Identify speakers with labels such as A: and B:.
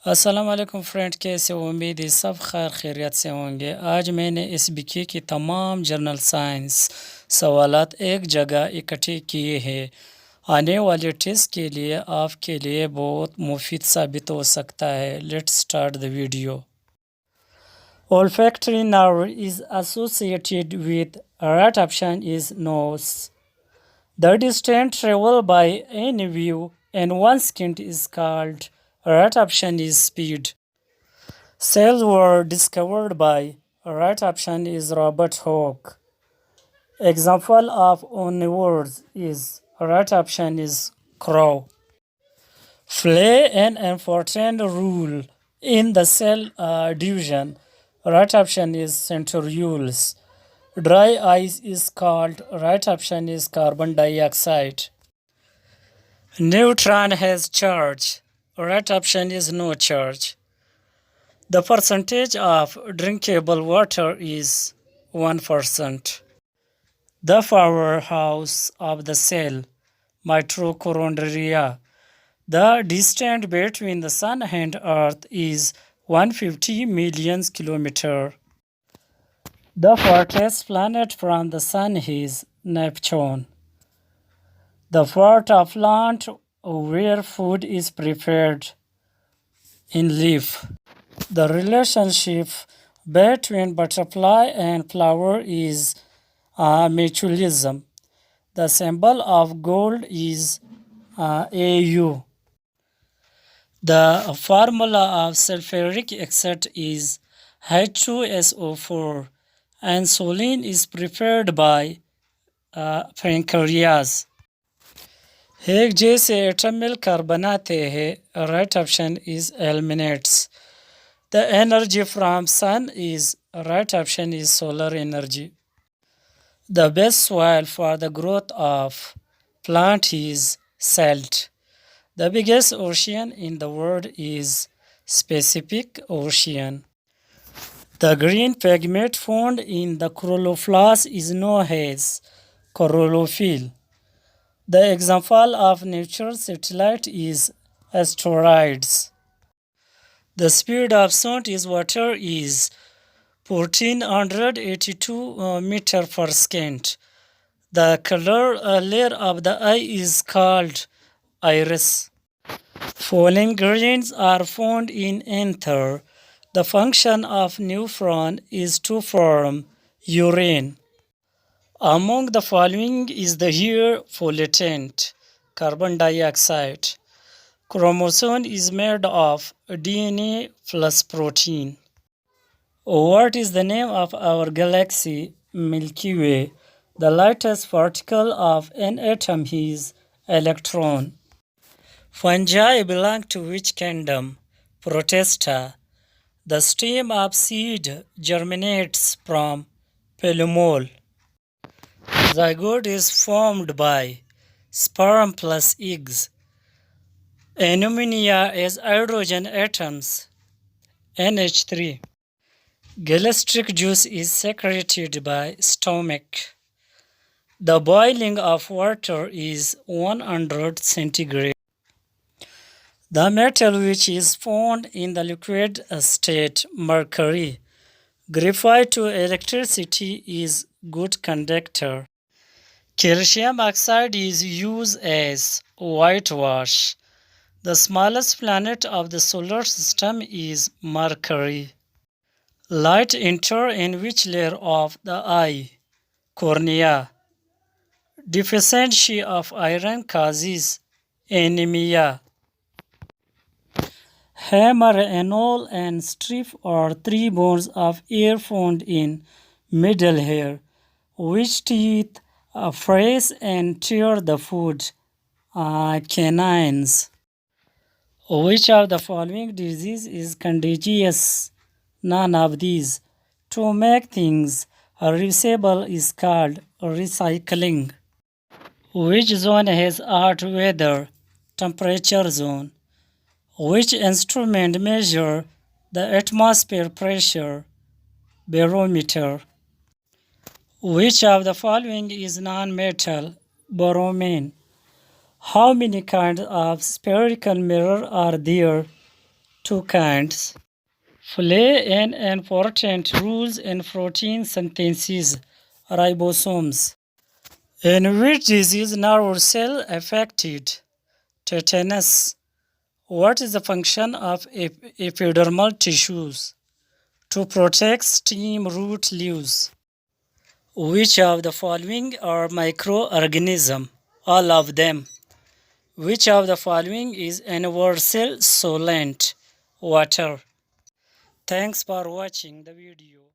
A: अस्सलाम वालेकुम फ्रेंड, कैसे हो? उम्मीद है सब खैरियत से होंगे। आज मैंने Issb की तमाम जर्नल साइंस सवालात एक जगह इकट्ठे किए हैं। आने वाले टेस्ट के लिए आपके लिए बहुत मुफीद साबित हो सकता है। Let's start the video. Olfactory nerve is associated with right option is nose. The distance traveled by any view and one skin is called right option is speed. Cells were discovered by right option is Robert Hooke. Example of omnivores is right option is crow. Play an important role in the cell division. Right option is centrioles. Dry ice is called right option is carbon dioxide. Neutron has charge. Right option is no charge. The percentage of drinkable water is 1%. The powerhouse of the cell, mitochondria. The distance between the sun and earth is 150 million kilometers. The farthest planet from the sun is Neptune. The part of plant where food is prepared in leaf. The relationship between butterfly and flower is mutualism. The symbol of gold is AU. The formula of sulfuric acid is H2SO4. Insulin is prepared by pancreas. एक जैसे atom मिलकर बनाते हैं, right option is eliminates. The energy from sun is right option is solar energy. The best soil for the growth of plant is salt. The biggest ocean in the world is Pacific Ocean. The green pigment found in the chloroplast is known as chlorophyll. The example of natural satellite is asteroids. The speed of sound is water is 1482 meter per second. The color layer of the eye is called iris. Falling grains are found in ether. The function of nephron is to form urine. Among the following is the here pollutant, carbon dioxide. Chromosome is made of DNA plus protein. What is the name of our galaxy? Milky Way. The lightest particle of an atom is electron. Fungi belong to which kingdom? Protista. The stem of seed germinates from plumule. Zygote is formed by sperm plus eggs. Ammonia is hydrogen atoms, NH3. Gastric juice is secreted by stomach. The boiling of water is 100 centigrade. The metal which is found in the liquid state, mercury. Graphite to electricity is good conductor. Calcium oxide is used as whitewash. The smallest planet of the solar system is Mercury. Light enters in which layer of the eye? Cornea. Deficiency of iron causes anemia. Hammer, anole, and strip are three bones of hair found in middle hair, which teeth freeze and tear the food. Canines. Which of the following disease is contagious? None of these. To make things reusable is called recycling. Which zone has hot weather? Temperature zone. Which instrument measures the atmosphere pressure? Barometer. Which of the following is non-metal? Bromine. How many kinds of spherical mirror are there? two kinds. Play an important role in protein synthesis, ribosomes. In which disease nerve cell affected? Tetanus. What is the function of epidermal tissues? To protect stem root leaves. Which of the following are microorganisms? All of them. Which of the following is universal solvent? Water. Thanks for watching the video.